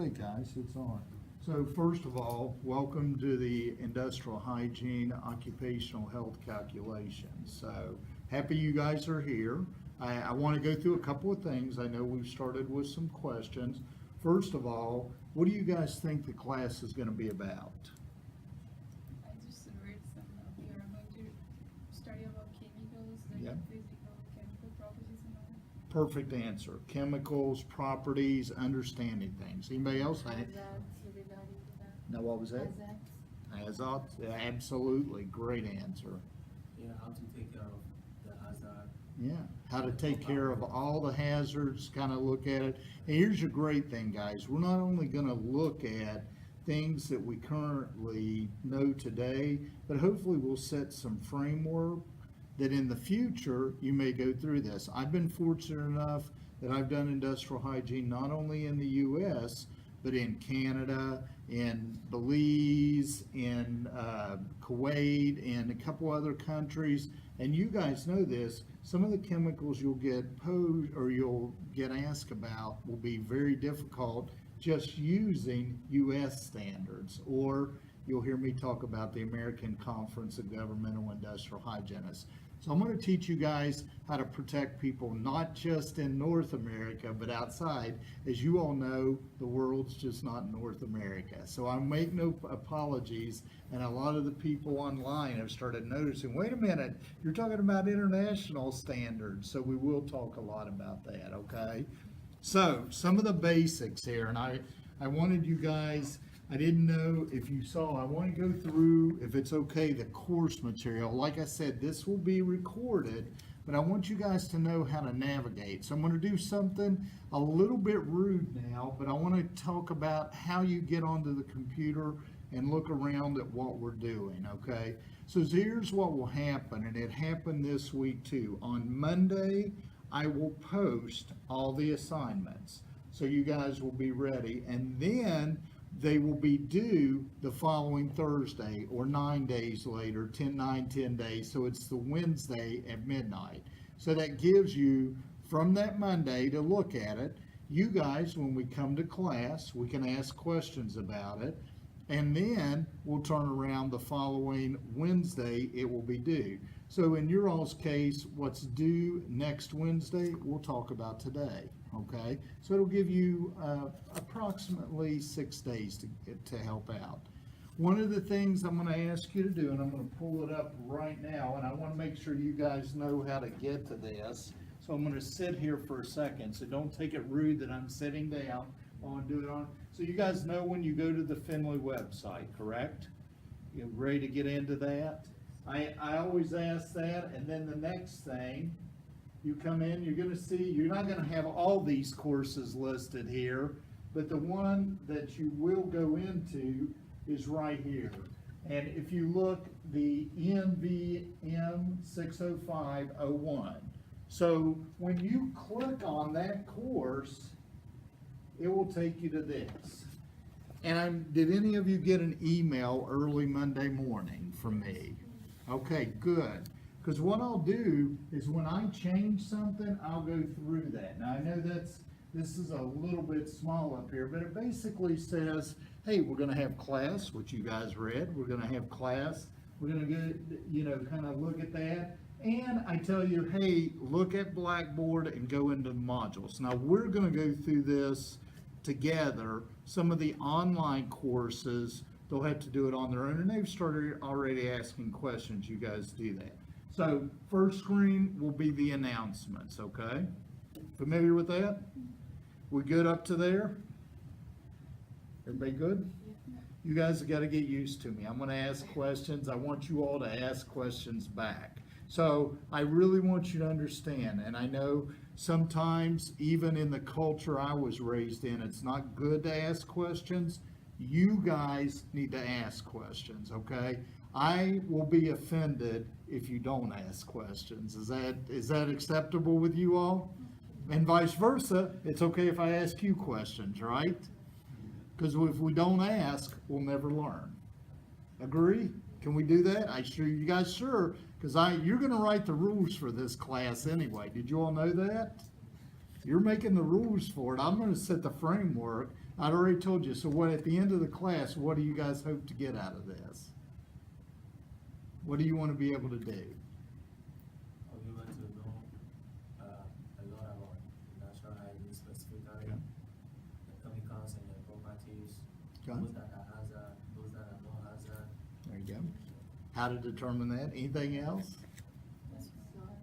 Okay, guys, it's on. So first of all, welcome to the industrial hygiene occupational health calculations. So happy you guys are here. I want to go through a couple of things. I know we've started with some questions. First of all, what do you guys think the class is going to be about? I just read some of here. I'm going to study about chemicals, like Yeah. physical, chemical properties and all. Perfect answer. Chemicals, properties, understanding things. Anybody else? Hazards regarding to that. Now, what was that? Hazards. Hazard? Absolutely. Great answer. Yeah, how to take care of the hazard. Yeah, how to take care of all the hazards, kind of look at it. And here's a great thing, guys. We're not only gonna look at things that we currently know today, but hopefully we'll set some framework that in the future, you may go through this. I've been fortunate enough that I've done industrial hygiene not only in the US, but in Canada, in Belize, in Kuwait, and a couple other countries. And you guys know this, some of the chemicals you'll get posed or you'll get asked about will be very difficult just using US standards, or you'll hear me talk about the American Conference of Governmental Industrial Hygienists. So I'm going to teach you guys how to protect people not just in North America, but outside. As you all know, the world's just not North America. So I make no apologies, and a lot of the people online have started noticing, wait a minute, you're talking about international standards. So we will talk a lot about that, okay? So some of the basics here, and I wanted you guys, I didn't know if you saw, I want to go through, if it's okay, the course material. Like I said, this will be recorded, but I want you guys to know how to navigate. So I'm going to do something a little bit rude now, but I want to talk about how you get onto the computer and look around at what we're doing, okay? So here's what will happen, and it happened this week too. On Monday, I will post all the assignments, so you guys will be ready, and then they will be due the following Thursday or 9 days later, 10 days. So it's the Wednesday at midnight. So that gives you from that Monday to look at it. You guys, when we come to class, we can ask questions about it. And then we'll turn around the following Wednesday, it will be due. So in your all's case, what's due next Wednesday, we'll talk about today, okay? So it'll give you approximately 6 days to help out. One of the things I'm gonna ask you to do, and I'm gonna pull it up right now, and I wanna make sure you guys know how to get to this. So I'm gonna sit here for a second, so don't take it rude that I'm sitting down. I wanna do it on, so you guys know when you go to the Finley website, correct? You ready to get into that? I always ask that, and then the next thing, you come in, you're gonna see, you're not gonna have all these courses listed here, but the one that you will go into is right here. And if you look, the NVM 60501. So when you click on that course, it will take you to this. And did any of you get an email early Monday morning from me? Okay, good. Because what I'll do is when I change something, I'll go through that. Now I know this is a little bit small up here, but it basically says, hey, we're gonna have class, which you guys read. We're gonna have class. We're gonna go, kind of look at that. And I tell you, hey, look at Blackboard and go into the modules. Now we're gonna go through this together. Some of the online courses, they'll have to do it on their own, and they've started already asking questions. You guys do that. So first screen will be the announcements, okay? Familiar with that? We good up to there? Everybody good? You guys have got to get used to me. I'm going to ask questions. I want you all to ask questions back. So I really want you to understand, and I know sometimes even in the culture I was raised in, it's not good to ask questions. You guys need to ask questions, okay? I will be offended if you don't ask questions. Is that acceptable with you all? And vice versa, it's okay if I ask you questions, right? Because if we don't ask, we'll never learn. Agree? Can we do that? You guys sure? Because you're going to write the rules for this class anyway. Did you all know that? You're making the rules for it. I'm gonna set the framework. I'd already told you. So what, at the end of the class, what do you guys hope to get out of this? What do you wanna be able to do? I'll be able to know a lot about natural hygiene, specifically Okay. the chemicals and their properties, Okay. those that are hazard, those that are not hazard. There you go. How to determine that? Anything else? That's what I'm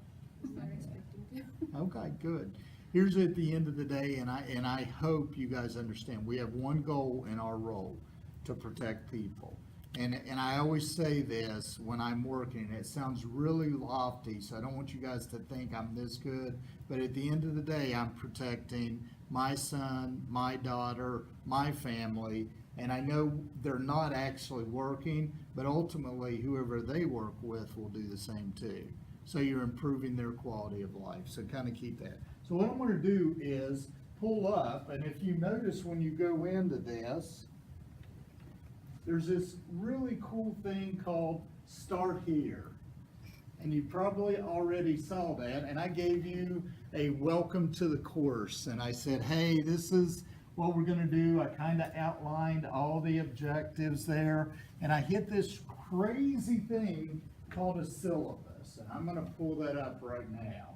expecting to. Okay, good. Here's at the end of the day, and I hope you guys understand, we have one goal in our role, to protect people. And I always say this when I'm working, it sounds really lofty, so I don't want you guys to think I'm this good, but at the end of the day, I'm protecting my son, my daughter, my family, and I know they're not actually working, but ultimately whoever they work with will do the same too. So you're improving their quality of life, so kind of keep that. So what I'm gonna do is pull up, and if you notice when you go into this, there's this really cool thing called Start Here. And you probably already saw that, and I gave you a welcome to the course, and I said, hey, this is what we're gonna do. I kinda outlined all the objectives there, and I hit this crazy thing called a syllabus, and I'm gonna pull that up right now.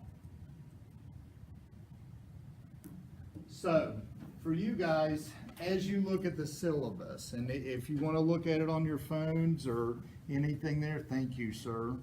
So, for you guys, as you look at the syllabus, and if you want to look at it on your phones or anything there, thank you, sir.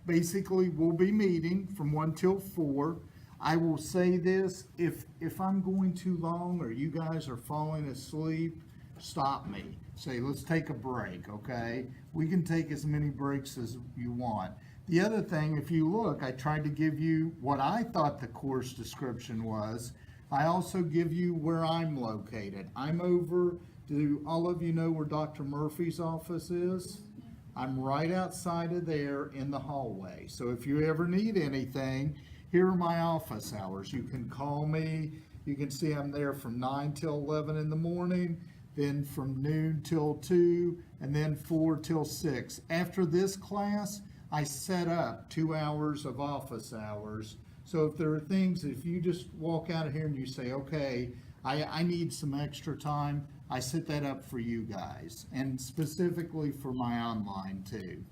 Basically, we'll be meeting from 1 till 4. I will say this, if I'm going too long or you guys are falling asleep, stop me. Say, let's take a break, okay? We can take as many breaks as you want. The other thing, if you look, I tried to give you what I thought the course description was. I also give you where I'm located. I'm over, do all of you know where Dr. Murphy's office is? I'm right outside of there in the hallway. So if you ever need anything, here are my office hours. You can call me. You can see I'm there from 9 till 11 in the morning, then from noon till 2, and then 4 till 6. After this class, I set up 2 hours of office hours. So if there are things, if you just walk out of here and you say, okay, I need some extra time, I set that up for you guys, and specifically for my online too.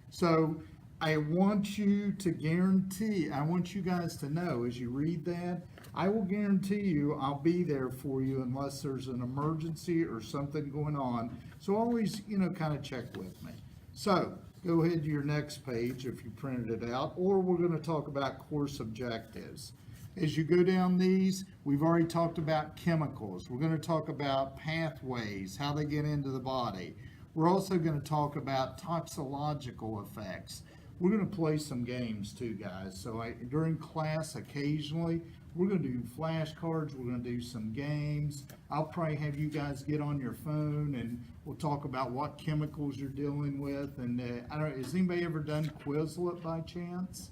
So I want you to guarantee, I want you guys to know as you read that, I will guarantee you I'll be there for you unless there's an emergency or something going on. So always, kind of check with me. So go ahead to your next page if you printed it out, or we're going to talk about course objectives. As you go down these, we've already talked about chemicals. We're going to talk about pathways, how they get into the body. We're also going to talk about toxicological effects. We're going to play some games too, guys. So during class, occasionally, we're going to do flashcards. We're going to do some games. I'll probably have you guys get on your phone and we'll talk about what chemicals you're dealing with. And I don't know, has anybody ever done Quizlet by chance?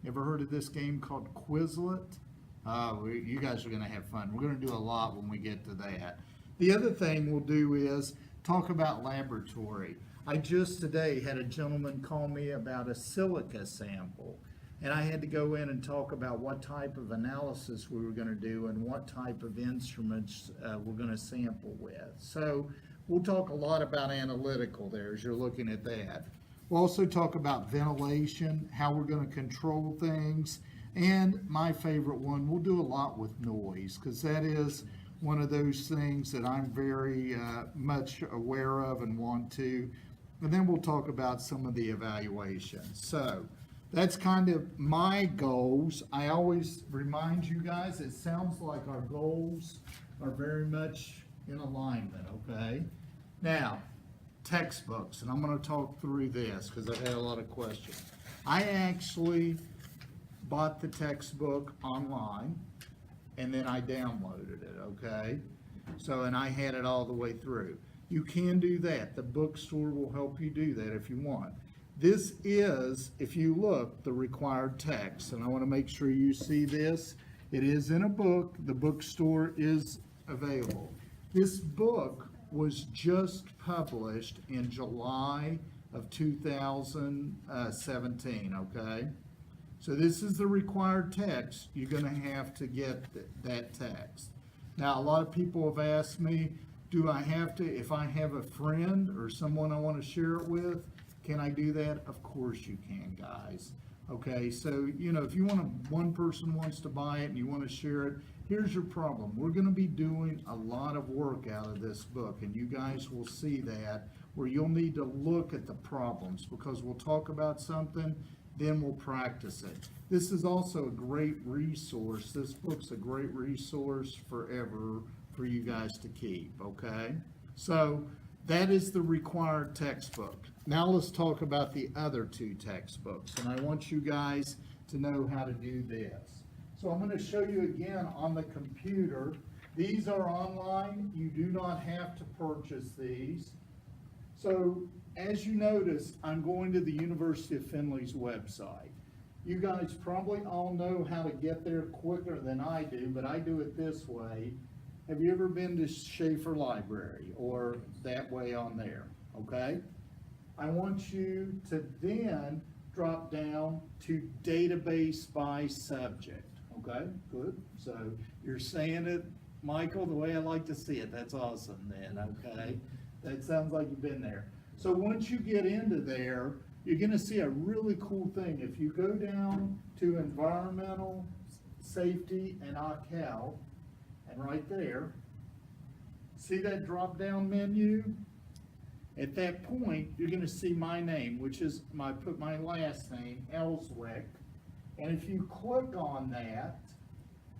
Ever heard of this game called Quizlet? You guys are going to have fun. We're going to do a lot when we get to that. The other thing we'll do is talk about laboratory. I just today had a gentleman call me about a silica sample. And I had to go in and talk about what type of analysis we were going to do and what type of instruments we're going to sample with. So we'll talk a lot about analytical there as you're looking at that. We'll also talk about ventilation, how we're going to control things, and my favorite one, we'll do a lot with noise, because that is one of those things that I'm very much aware of and want to. And then we'll talk about some of the evaluations. So that's kind of my goals. I always remind you guys, it sounds like our goals are very much in alignment, okay? Now, textbooks, and I'm going to talk through this because I've had a lot of questions. I actually bought the textbook online and then I downloaded it, okay? So, and I had it all the way through. You can do that. The bookstore will help you do that if you want. This is, if you look, the required text, and I want to make sure you see this. It is in a book. The bookstore is available. This book was just published in July of 2017, okay? So this is the required text, you're gonna have to get that text. Now, a lot of people have asked me, do I have to, if I have a friend or someone I wanna share it with, can I do that? Of course you can, guys. Okay, so, if you one person wants to buy it and you wanna share it, here's your problem. We're gonna be doing a lot of work out of this book, and you guys will see that, where you'll need to look at the problems, because we'll talk about something, then we'll practice it. This is also a great resource. This book's a great resource forever for you guys to keep, okay? So that is the required textbook. Now let's talk about the other two textbooks, and I want you guys to know how to do this. So I'm going to show you again on the computer. These are online. You do not have to purchase these. So as you notice, I'm going to the University of Findlay's website. You guys probably all know how to get there quicker than I do, but I do it this way. Have you ever been to Schaefer Library or that way on there? Okay? I want you to then drop down to database by subject. Okay, good. So you're saying it, Michael, the way I like to see it. That's awesome then, okay? That sounds like you've been there. So once you get into there, you're gonna see a really cool thing. If you go down to environmental, safety, and OCal, and right there, see that drop-down menu? At that point, you're gonna see my name, which is, put my last name, Ellswick. And if you click on that,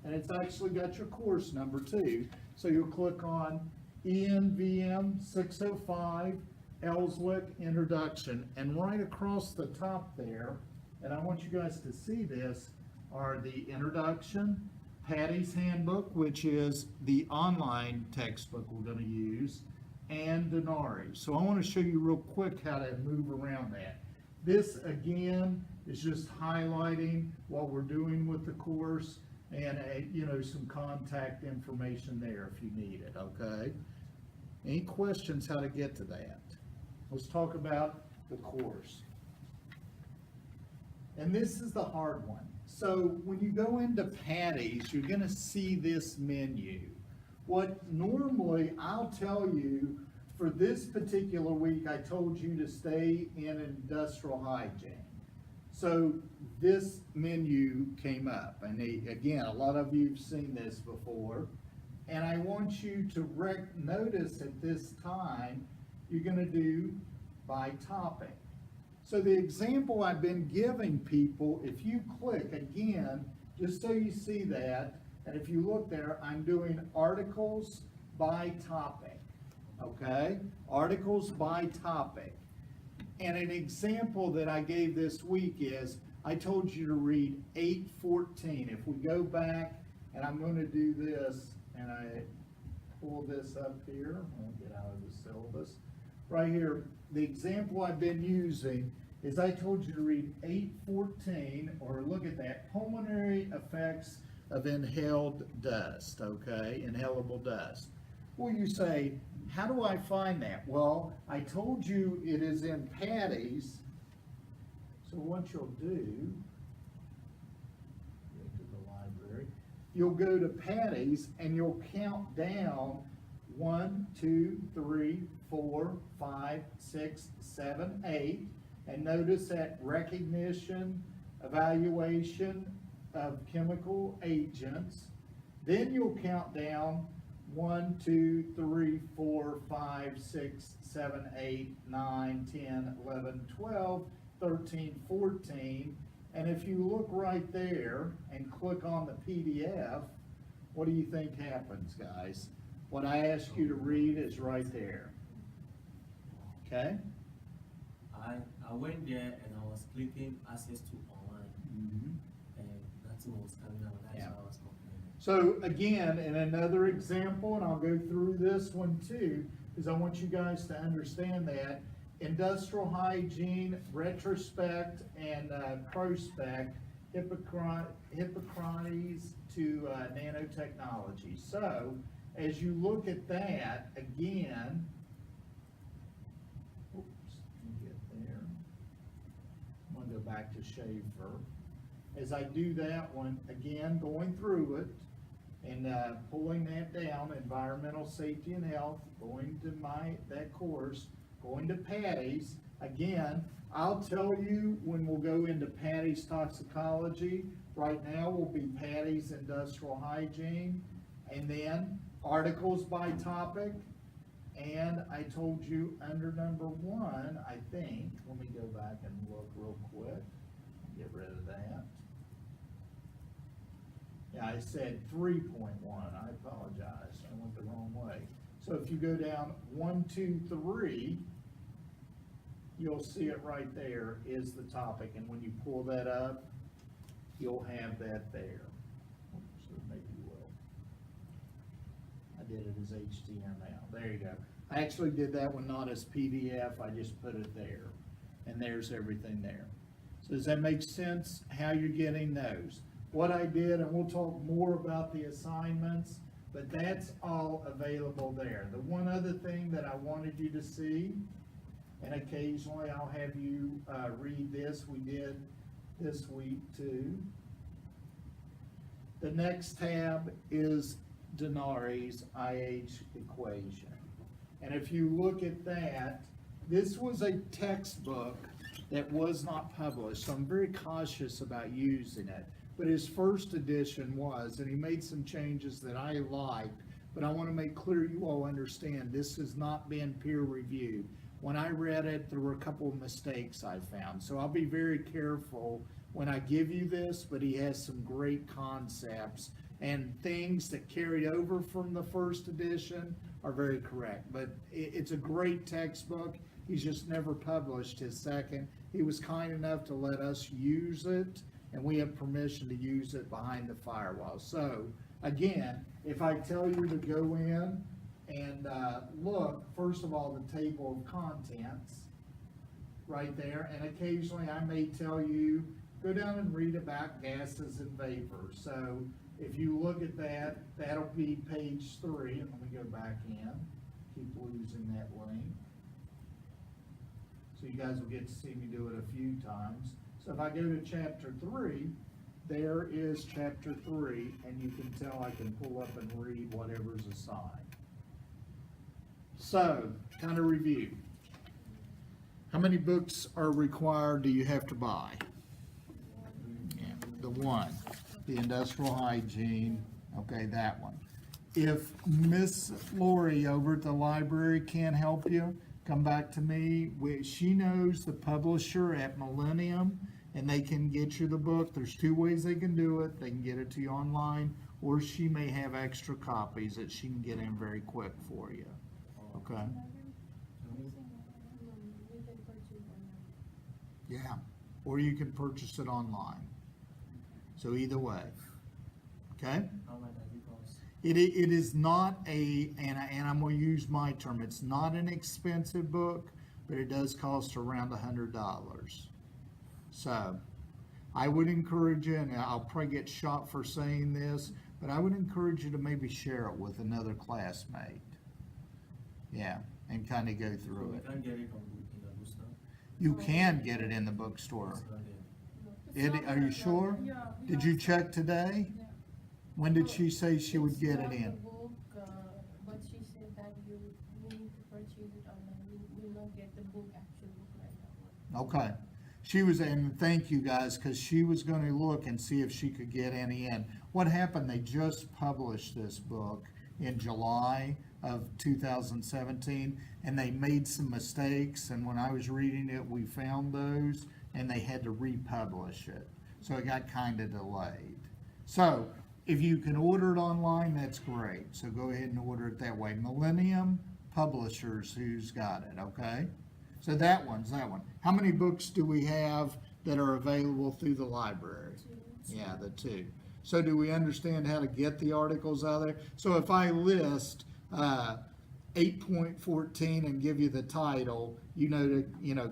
and it's actually got your course number too, so you'll click on ENVM 605 Ellswick Introduction, and right across the top there, and I want you guys to see this, are the introduction, Patty's Handbook, which is the online textbook we're going to use, and Denari. So I want to show you real quick how to move around that. This again is just highlighting what we're doing with the course, and some contact information there if you need it, okay? Any questions how to get to that? Let's talk about the course. And this is the hard one. So when you go into Patty's, you're gonna see this menu. What normally I'll tell you, for this particular week, I told you to stay in industrial hygiene. So this menu came up, and again, a lot of you've seen this before. And I want you to notice at this time, you're gonna do by topic. So the example I've been giving people, if you click again, just so you see that, and if you look there, I'm doing articles by topic, okay? Articles by topic. And an example that I gave this week is, I told you to read 8:14. If we go back, and I'm gonna do this, and I pull this up here, I'll get out of the syllabus. Right here, the example I've been using is I told you to read 8:14, or look at that, pulmonary effects of inhaled dust, okay, inhalable dust. Well, you say, how do I find that? Well, I told you it is in Patty's, so what you'll do, go to the library, you'll go to Patty's and you'll count down 1, 2, 3, 4, 5, 6, 7, 8, and notice that recognition, evaluation of chemical agents. Then you'll count down 1, 2, 3, 4, 5, 6, 7, 8, 9, 10, 11, 12, 13, 14. And if you look right there and click on the PDF, what do you think happens, guys? What I asked you to read is right there. Okay? I went there and I was clicking access to online, and nothing was coming out. That's Yeah. why I was complaining. So again, in another example, and I'll go through this one too, is I want you guys to understand that industrial hygiene, retrospect, and prospect, Hippocrates to nanotechnology. So as you look at that, again, oops, let me get there. I'm gonna go back to Schaefer. as I do that one, again, going through it and, pulling that down, environmental safety and health, going to that course, going to Patty's, again, I'll tell you when we'll go into Patty's toxicology. Right now will be Patty's industrial hygiene, and then articles by topic. And I told you under number 1, I think, let me go back and look real quick, get rid of that. Yeah, I said 3.1, I apologize, I went the wrong way. So if you go down 1, 2, 3, you'll see it right there is the topic, and when you pull that up, you'll have that there. So maybe you will. I did it as HTML, there you go. I actually did that one not as PDF, I just put it there, and there's everything there. So does that make sense, how you're getting those? What I did, and we'll talk more about the assignments, but that's all available there. The one other thing that I wanted you to see, and occasionally I'll have you read this, we did this week too. The next tab is Denari's IH equation. And if you look at that, this was a textbook that was not published, so I'm very cautious about using it. But his first edition was, and he made some changes that I liked, but I want to make clear you all understand this has not been peer reviewed. When I read it, there were a couple of mistakes I found, so I'll be very careful when I give you this, but he has some great concepts and things that carried over from the first edition are very correct. But it's a great textbook. He's just never published his second. He was kind enough to let us use it, and we have permission to use it behind the firewall. So, again, if I tell you to go in and look, first of all, the table of contents, right there, and occasionally I may tell you, go down and read about gases and vapors. So, if you look at that, that'll be page 3, and let me go back in, keep losing that link. So you guys will get to see me do it a few times. So if I go to chapter 3, there is chapter 3, and you can tell I can pull up and read whatever's assigned. So, kind of review. How many books are required do you have to buy? Yeah, the one, the industrial hygiene, okay, that one. If Miss Lori over at the library can't help you, come back to me. She knows the publisher at Millennium, and they can get you the book. There's 2 ways they can do it. They can get it to you online, or she may have extra copies that she can get in very quick for you, okay? Yeah, or you can purchase it online. So either way, okay? How much does it cost? It is not and I'm gonna use my term, it's not an expensive book, but it does cost around $100. So, I would encourage you, and I'll probably get shot for saying this, but I would encourage you to maybe share it with another classmate. Yeah, and kind of go through We it. can't get it on in the bookstore. You can get it in the bookstore. It's not there. Are you sure? Yeah. Did you check today? Yeah. When did she say she would get it It's not in? the book, but she said that you need to purchase it online. You will not get the book, actual book right now. Okay. She was, and thank you guys, because she was going to look and see if she could get any in. What happened, they just published this book in July of 2017, and they made some mistakes, and when I was reading it, we found those, and they had to republish it. So it got kind of delayed. So, if you can order it online, that's great. So go ahead and order it that way. Millennium Publishers, who's got it, okay? So that one's that one. How many books do we have that are available through the library? 2. Yeah, the 2. So do we understand how to get the articles out of there? So if I list 8.14 and give you the title, you know to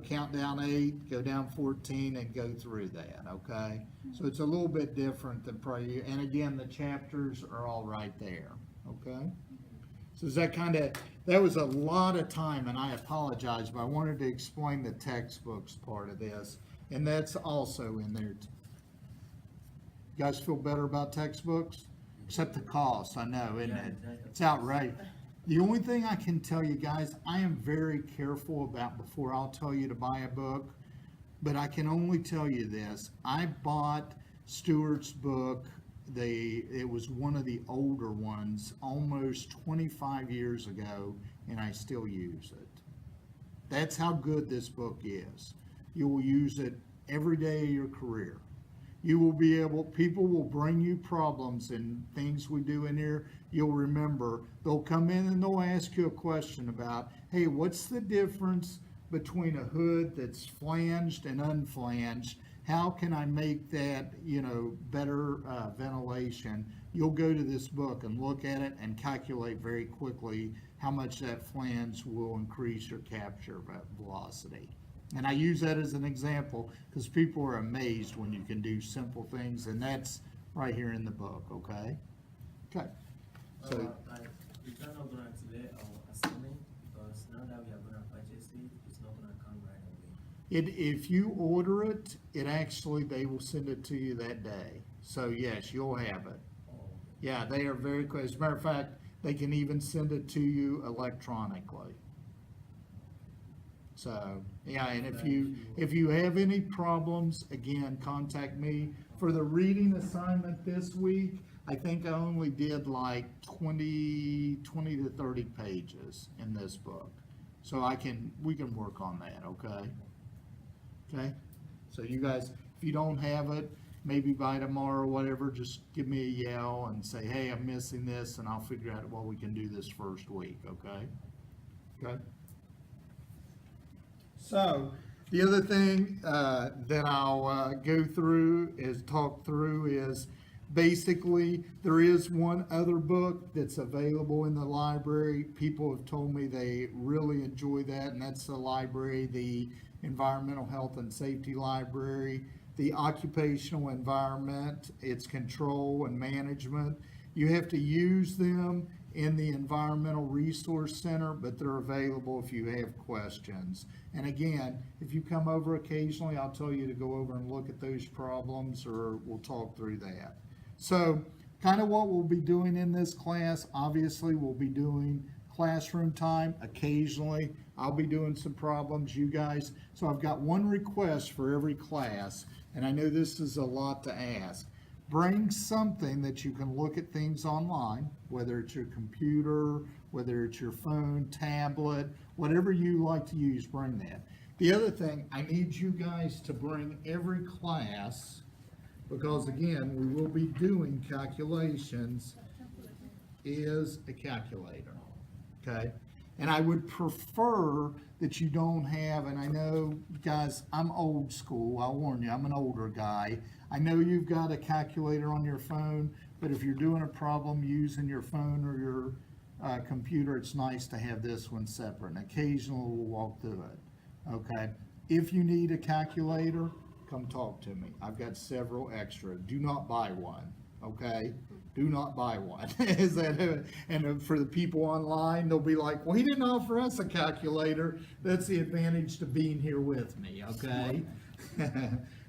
count down 8, go down 14, and go through that, okay? So it's a little bit different than probably, and again, the chapters are all right there, okay? So is that that was a lot of time, and I apologize, but I wanted to explain the textbooks part of this, and that's also in there. You guys feel better about textbooks? Except the cost, I know, isn't Yeah, it? that's the It's outright. The only thing I can tell you guys, I am very careful about before I'll tell you to buy a book, but I can only tell you this. I bought Stewart's book, it was one of the older ones, almost 25 years ago, and I still use it. That's how good this book is. You will use it every day of your career. You will be able, people will bring you problems and things we do in here. You'll remember, they'll come in and they'll ask you a question about, hey, what's the difference between a hood that's flanged and unflanged? How can I make that, better ventilation? You'll go to this book and look at it and calculate very quickly how much that flange will increase your capture velocity. And I use that as an example because people are amazed when you can do simple things, and that's right here in the book, okay? Okay. So, We cannot gonna delay our assignment because now that we are gonna purchase it, it's not gonna come right away. if you order it, they will send it to you that day. So yes, you'll have it. Oh, Yeah, they are very quick. As a matter of fact, they can even send it to you electronically. So, yeah, and if you have any problems, again, contact me. For the reading assignment this week, I think I only did like 20 to 30 pages in this book. So we can work on that, okay? Okay? So you guys, if you don't have it, maybe by tomorrow or whatever, just give me a yell and say, hey, I'm missing this, and I'll figure out what we can do this first week, okay? Okay? So, the other thing that I'll talk through is basically there is one other book that's available in the library. People have told me they really enjoy that, and that's the Environmental Health and Safety Library. The occupational environment, its control and management. You have to use them in the Environmental Resource Center, but they're available if you have questions. And again, if you come over occasionally, I'll tell you to go over and look at those problems, or we'll talk through that. So kind of what we'll be doing in this class, obviously we'll be doing classroom time occasionally. I'll be doing some problems, you guys. So I've got one request for every class, and I know this is a lot to ask. Bring something that you can look at things online, whether it's your computer, whether it's your phone, tablet, whatever you like to use, bring that. The other thing, I need you guys to bring every class, because again, we will be doing calculations, is a calculator, okay? And I would prefer that you don't have, and I know, guys, I'm old school, I'll warn you, I'm an older guy. I know you've got a calculator on your phone, but if you're doing a problem using your phone or your computer, it's nice to have this one separate, and occasionally we'll walk through it, okay? If you need a calculator, come talk to me. I've got several extra. Do not buy one, okay? Do not buy one. And for the people online, they'll be like, well, he didn't offer us a calculator. That's the advantage to being here with me, okay?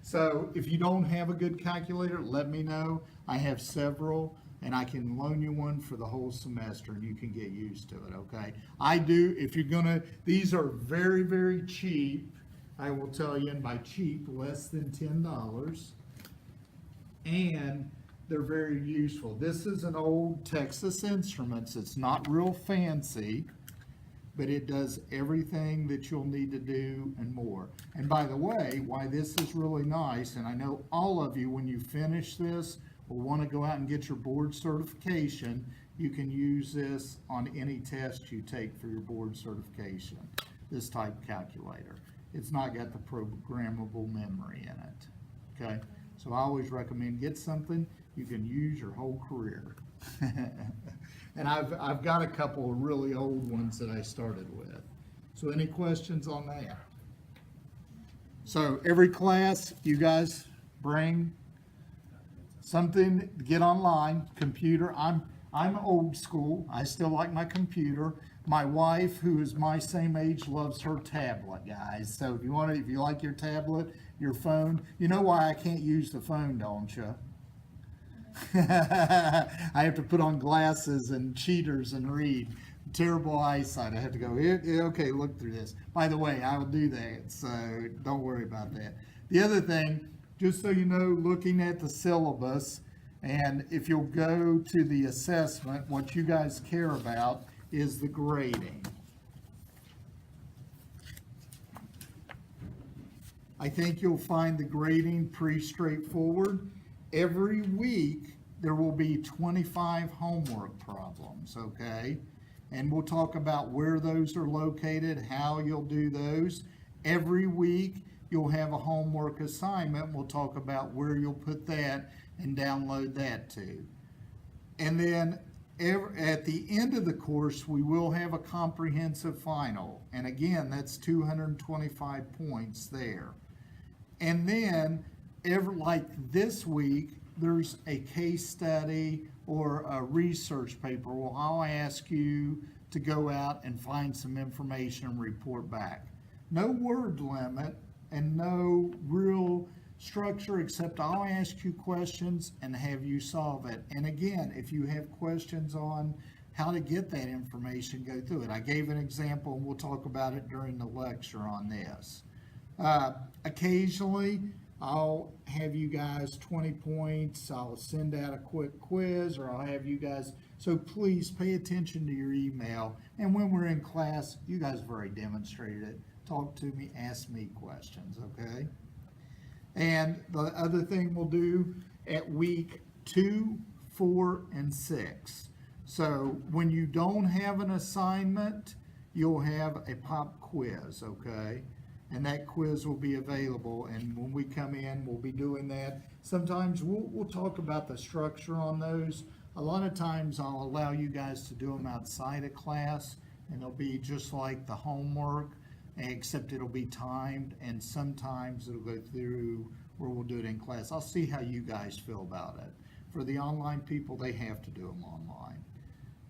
So if you don't have a good calculator, let me know. I have several, and I can loan you one for the whole semester, and you can get used to it, okay? I do, if you're gonna, these are very, very cheap. I will tell you, and by cheap, less than $10. And they're very useful. This is an old Texas Instruments. It's not real fancy, but it does everything that you'll need to do and more. And by the way, why this is really nice, and I know all of you, when you finish this, will want to go out and get your board certification. You can use this on any test you take for your board certification, this type of calculator. It's not got the programmable memory in it, okay? So I always recommend get something you can use your whole career. And I've got a couple of really old ones that I started with. So any questions on that? So every class, you guys bring something, get online, computer. I'm old school. I still like my computer. My wife, who is my same age, loves her tablet, guys. So if you like your tablet, your phone, you know why I can't use the phone, don't you? I have to put on glasses and cheaters and read. Terrible eyesight. I have to go, okay, look through this. By the way, I will do that, so don't worry about that. The other thing, just so you know, looking at the syllabus, and if you'll go to the assessment, what you guys care about is the grading. I think you'll find the grading pretty straightforward. Every week, there will be 25 homework problems, okay? And we'll talk about where those are located, how you'll do those. Every week, you'll have a homework assignment. We'll talk about where you'll put that and download that too. And then at the end of the course, we will have a comprehensive final. And again, that's 225 points there. And then, like this week, there's a case study or a research paper. Well, I'll ask you to go out and find some information and report back. No word limit and no real structure, except I'll ask you questions and have you solve it. And again, if you have questions on how to get that information, go through it. I gave an example, and we'll talk about it during the lecture on this. Occasionally, I'll have you guys 20 points, I'll send out a quick quiz, or I'll have you guys, so please pay attention to your email. And when we're in class, you guys have already demonstrated it. Talk to me, ask me questions, okay? And the other thing we'll do at week 2, 4, and 6. So when you don't have an assignment, you'll have a pop quiz, okay? And that quiz will be available, and when we come in, we'll be doing that. Sometimes we'll talk about the structure on those. A lot of times I'll allow you guys to do them outside of class, and they'll be just like the homework, except it'll be timed, and sometimes it'll go through where we'll do it in class. I'll see how you guys feel about it. For the online people, they have to do them online.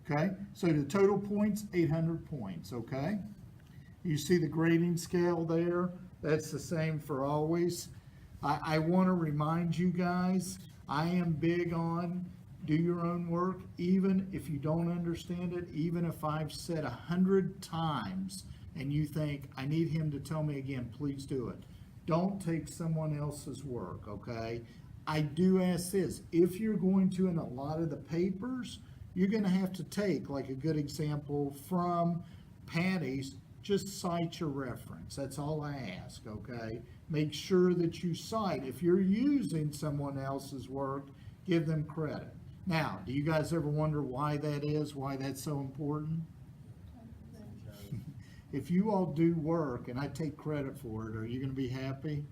Okay, so the total points, 800 points, okay? You see the grading scale there? That's the same for always. I want to remind you guys, I am big on do your own work, even if you don't understand it, even if I've said 100 times and you think, I need him to tell me again, please do it. Don't take someone else's work, okay? I do ask this, if you're going to, in a lot of the papers, you're going to have to take, like a good example from Patty's, just cite your reference. That's all I ask, okay? Make sure that you cite. If you're using someone else's work, give them credit. Now, do you guys ever wonder why that is, why that's so important? If you all do work and I take credit for it, are you going to be happy?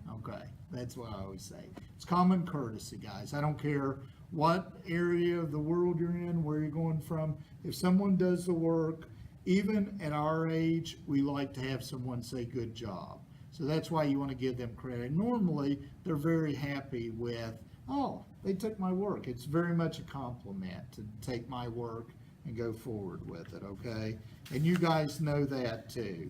Okay, that's what I always say. It's common courtesy, guys. I don't care what area of the world you're in, where you're going from. If someone does the work, even at our age, we like to have someone say good job. So that's why you want to give them credit. Normally, they're very happy with, oh, they took my work. It's very much a compliment to take my work and go forward with it, okay? And you guys know that too.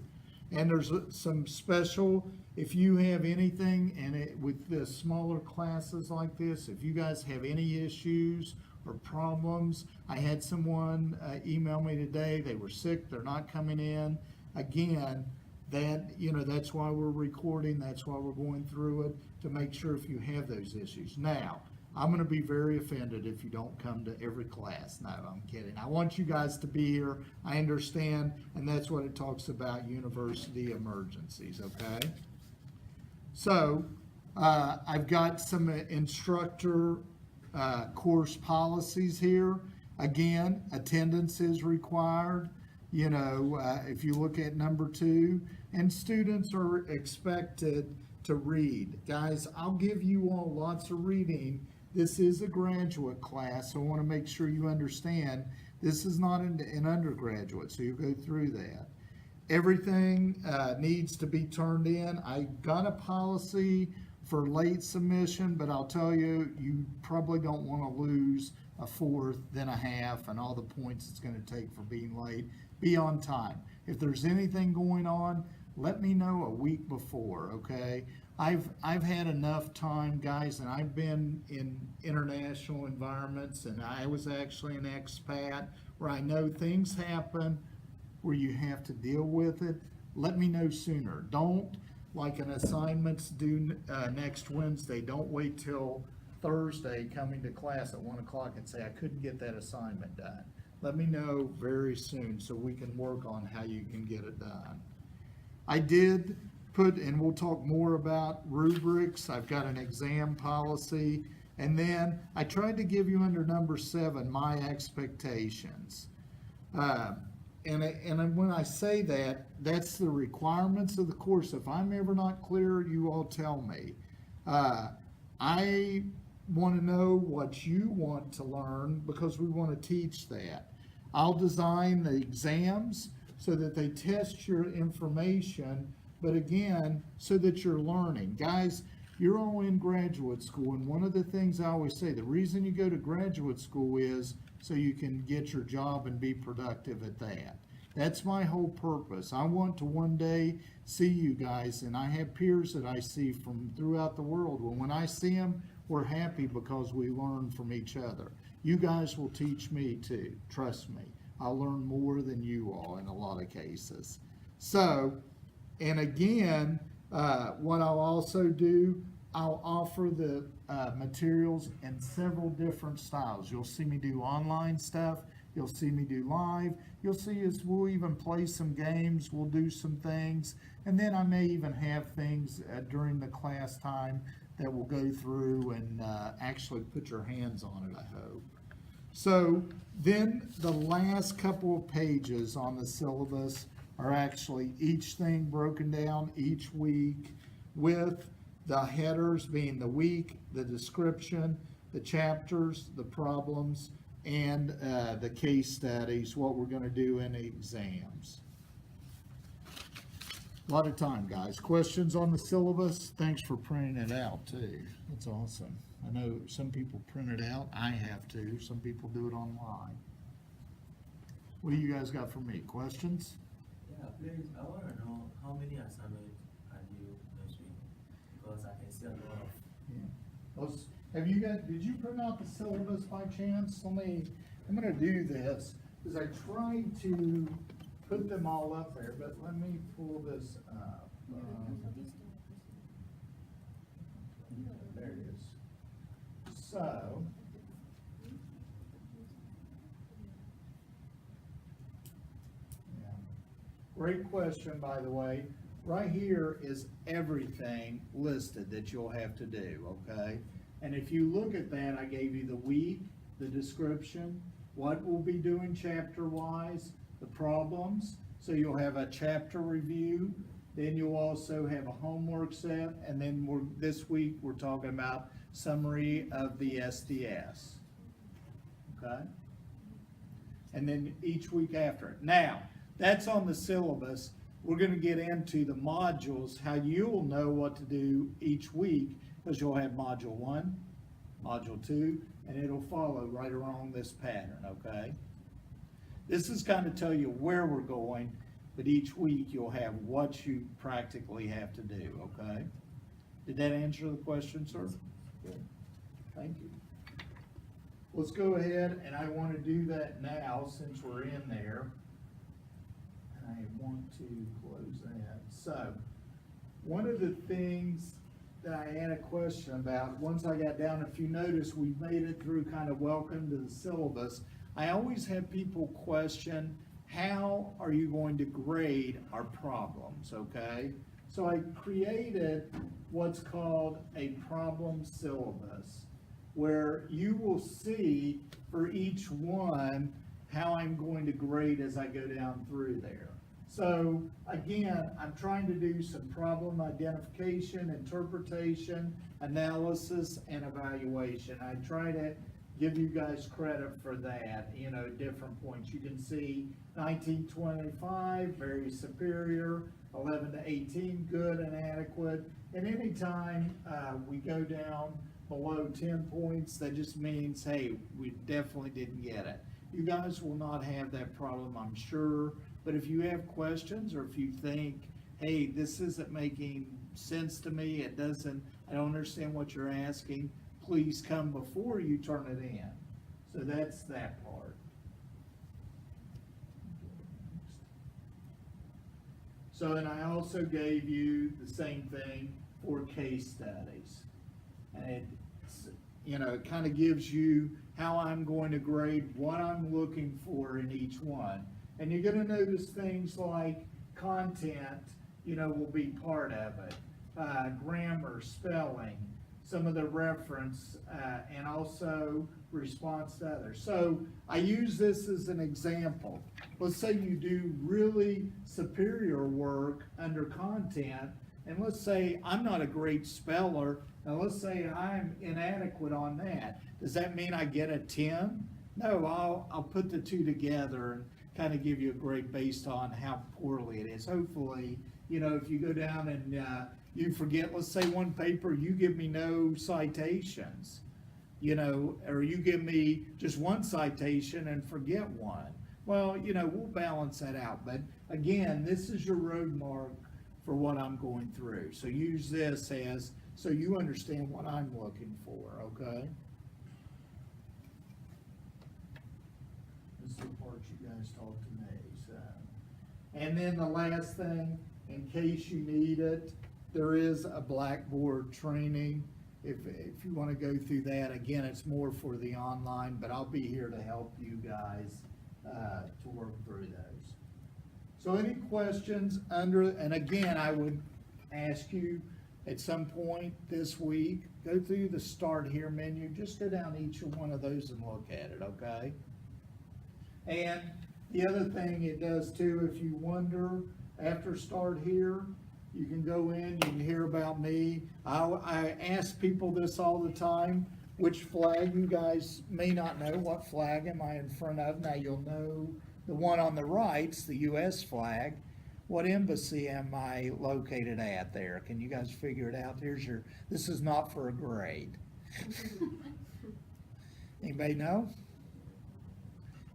And there's some special, if you have anything, and with the smaller classes like this, if you guys have any issues or problems, I had someone email me today, they were sick, they're not coming in. Again, that's why we're recording, that's why we're going through it, to make sure if you have those issues. Now, I'm going to be very offended if you don't come to every class. No, I'm kidding. I want you guys to be here. I understand, and that's what it talks about, university emergencies, okay? So, I've got some instructor course policies here. Again, attendance is required. If you look at number 2, and students are expected to read. Guys, I'll give you all lots of reading. This is a graduate class, so I want to make sure you understand this is not an undergraduate, so you go through that. Everything needs to be turned in. I got a policy for late submission, but I'll tell you, you probably don't want to lose a fourth, then a half, and all the points it's going to take for being late. Be on time. If there's anything going on, let me know a week before, okay? I've had enough time, guys, and I've been in international environments, and I was actually an expat, where I know things happen where you have to deal with it. Let me know sooner. Don't, like an assignment's due next Wednesday, don't wait till Thursday coming to class at 1 o'clock and say, I couldn't get that assignment done. Let me know very soon so we can work on how you can get it done. I did put, and we'll talk more about rubrics, I've got an exam policy, and then I tried to give you under number 7, my expectations. And when I say that, that's the requirements of the course. If I'm ever not clear, you all tell me. I want to know what you want to learn because we want to teach that. I'll design the exams so that they test your information, but again, so that you're learning. Guys, you're all in graduate school, and one of the things I always say, the reason you go to graduate school is so you can get your job and be productive at that. That's my whole purpose. I want to one day see you guys, and I have peers that I see from throughout the world. Well, when I see them, we're happy because we learn from each other. You guys will teach me too, trust me. I'll learn more than you all in a lot of cases. So, and again, what I'll also do, I'll offer the materials in several different styles. You'll see me do online stuff. You'll see me do live. You'll see us, we'll even play some games. We'll do some things. And then I may even have things during the class time that will go through and actually put your hands on it, I hope. So then the last couple of pages on the syllabus are actually each thing broken down each week with the headers being the week, the description, the chapters, the problems, and the case studies, what we're going to do in the exams. A lot of time, guys. Questions on the syllabus? Thanks for printing it out, too. That's awesome. I know some people print it out. I have to. Some people do it online. What do you guys got for me? Questions? Yeah, please, I want to know how many assignments are due next week? Because I can see a lot of. Yeah. Have you got, did you print out the syllabus by chance? I'm gonna do this, because I tried to put them all up there, but let me pull this up. There it is. So. Yeah. Great question, by the way. Right here is everything listed that you'll have to do, okay? And if you look at that, I gave you the week, the description, what we'll be doing chapter-wise, the problems, so you'll have a chapter review, then you'll also have a homework set, and then this week, we're talking about summary of the SDS, okay? And then each week after it. Now, that's on the syllabus. We're gonna get into the modules, how you'll know what to do each week, because you'll have module 1, module 2, and it'll follow right along this pattern, okay? This is kind of tell you where we're going, but each week you'll have what you practically have to do, okay? Did that answer the question, sir? Good. Thank you. Let's go ahead, and I want to do that now since we're in there. I want to close that. So, one of the things that I had a question about, once I got down, if you notice, we made it through kind of welcome to the syllabus. I always have people question, how are you going to grade our problems, okay? So I created what's called a problem syllabus, where you will see for each one how I'm going to grade as I go down through there. So again, I'm trying to do some problem identification, interpretation, analysis, and evaluation. I try to give you guys credit for that, different points. You can see 1925, very superior, 11 to 18, good and adequate. And anytime we go down below 10 points, that just means, hey, we definitely didn't get it. You guys will not have that problem, I'm sure. But if you have questions, or if you think, hey, this isn't making sense to me, I don't understand what you're asking, please come before you turn it in. So that's that part. So, and I also gave you the same thing for case studies. And it's, it kind of gives you how I'm going to grade what I'm looking for in each one. And you're gonna notice things like content, will be part of it. Grammar, spelling, some of the reference, and also response to others. So I use this as an example. Let's say you do really superior work under content, and let's say I'm not a great speller, and let's say I'm inadequate on that. Does that mean I get a 10? No, I'll put the two together and kind of give you a grade based on how poorly it is. Hopefully, if you go down and you forget, let's say one paper, you give me no citations, or you give me just one citation and forget one. Well, we'll balance that out. But again, this is your road mark for what I'm going through. So use this so you understand what I'm looking for, okay? This is the part you guys talk to me, so. And then the last thing, in case you need it, there is a Blackboard training. If you want to go through that, again, it's more for the online, but I'll be here to help you guys to work through those. So any questions and again, I would ask you at some point this week, go through the Start Here menu, just go down each one of those and look at it, okay? And the other thing it does too, if you wonder, after Start Here, you can go in, you can hear about me. I ask people this all the time, which flag, you guys may not know, what flag am I in front of? Now you'll know the one on the right's the US flag. What embassy am I located at there? Can you guys figure it out? This is not for a grade. Anybody know?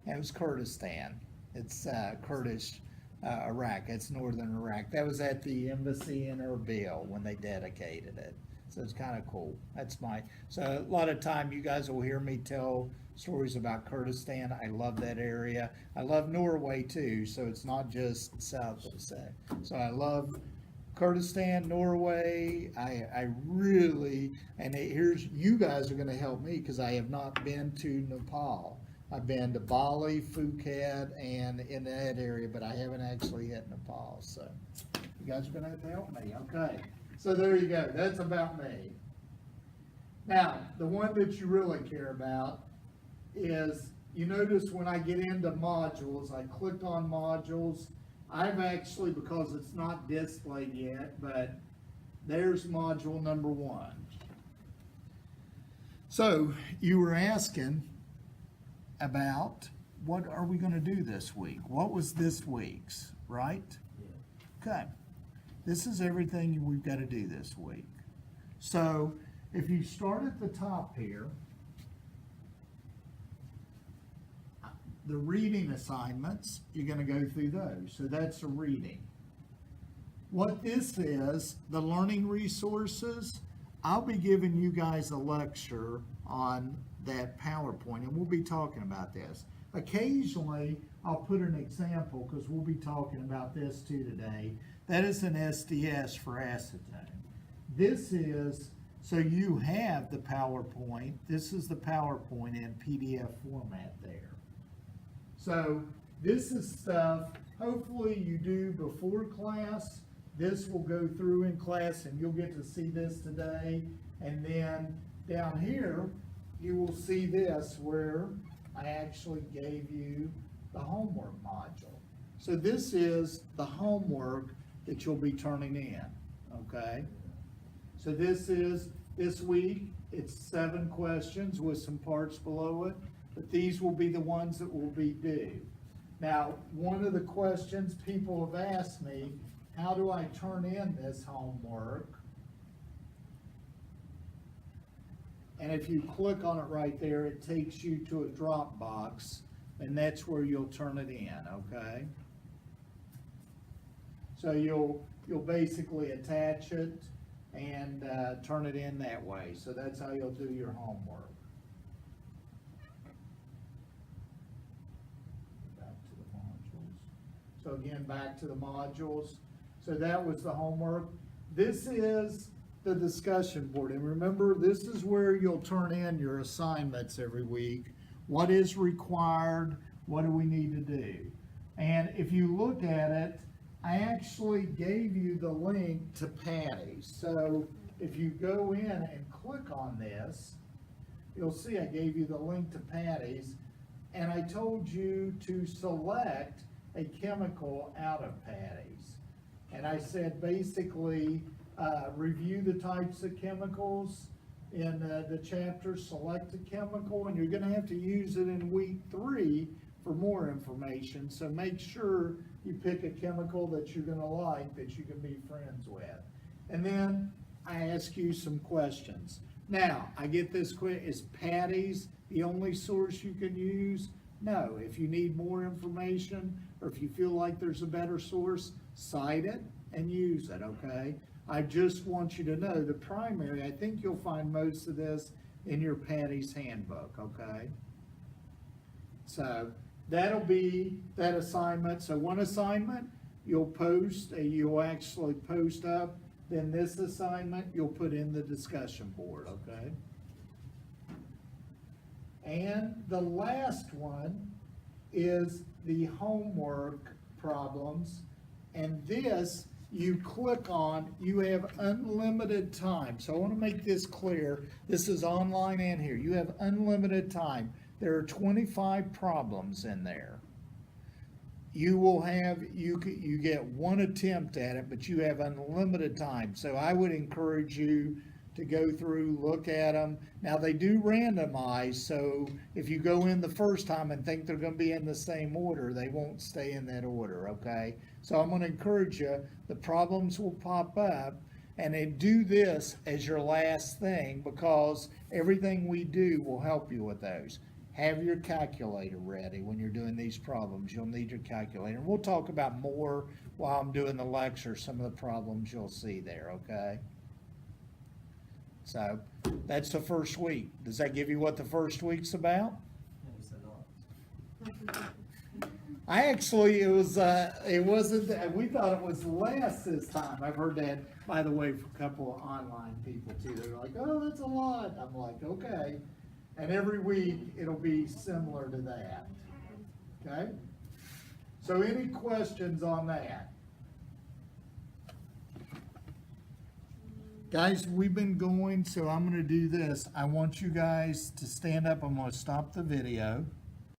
It was Kurdistan. It's Kurdish Iraq. It's northern Iraq. That was at the embassy in Erbil when they dedicated it. So it's kind of cool. So a lot of time you guys will hear me tell stories about Kurdistan. I love that area. I love Norway too, so it's not just south of that. So I love Kurdistan, Norway. I really, and you guys are going to help me because I have not been to Nepal. I've been to Bali, Phuket, and in that area, but I haven't actually hit Nepal. So you guys are going to have to help me. Okay. So there you go. That's about me. Now, the one that you really care about is, you notice when I get into modules, I clicked on modules. I've actually, because it's not displayed yet, but there's module number 1. So you were asking about what are we going to do this week? What was this week's, right? Yeah. Okay. This is everything we've got to do this week. So if you start at the top here, the reading assignments, you're going to go through those. So that's a reading. What this is, the learning resources, I'll be giving you guys a lecture on that PowerPoint, and we'll be talking about this. Occasionally, I'll put an example because we'll be talking about this too today. That is an SDS for acetone. This is, so you have the PowerPoint. This is the PowerPoint in PDF format there. So this is stuff, hopefully you do before class. This will go through in class and you'll get to see this today. And then down here, you will see this where I actually gave you the homework module. So this is the homework that you'll be turning in, okay? So this week, it's 7 questions with some parts below it, but these will be the ones that will be due. Now, one of the questions people have asked me, how do I turn in this homework? And if you click on it right there, it takes you to a Dropbox, and that's where you'll turn it in, okay? So you'll basically attach it and, turn it in that way. So that's how you'll do your homework. Back to the modules. So again, back to the modules. So that was the homework. This is the discussion board. And remember, this is where you'll turn in your assignments every week. What is required? What do we need to do? And if you look at it, I actually gave you the link to Patty's. So if you go in and click on this, you'll see I gave you the link to Patty's, and I told you to select a chemical out of Patty's. And I said, basically, review the types of chemicals in the chapter, select a chemical, and you're gonna have to use it in week 3 for more information. So make sure you pick a chemical that you're gonna like, that you can be friends with. And then I ask you some questions. Now, I get this is Patty's the only source you can use? No, if you need more information, or if you feel like there's a better source, cite it and use it, okay? I just want you to know the primary, I think you'll find most of this in your Patty's handbook, okay? So that'll be that assignment. So one assignment you'll actually post up, then this assignment you'll put in the discussion board, okay? And the last one is the homework problems. And this, you click on, you have unlimited time. So I want to make this clear. This is online and here. You have unlimited time. There are 25 problems in there. You will have, you get one attempt at it, but you have unlimited time. So I would encourage you to go through, look at them. Now they do randomize, so if you go in the first time and think they're gonna be in the same order, they won't stay in that order, okay? So I'm gonna encourage you, the problems will pop up, and then do this as your last thing, because everything we do will help you with those. Have your calculator ready when you're doing these problems. You'll need your calculator. And we'll talk about more while I'm doing the lecture, some of the problems you'll see there, okay? So that's the first week. Does that give you what the first week's about? Yeah, it's a lot. It wasn't, we thought it was less this time. I've heard that, by the way, from a couple of online people too. They're like, oh, that's a lot. I'm like, okay. And every week, it'll be similar to that. Okay? So any questions on that? Guys, we've been going, so I'm gonna do this. I want you guys to stand up. I'm gonna stop the video.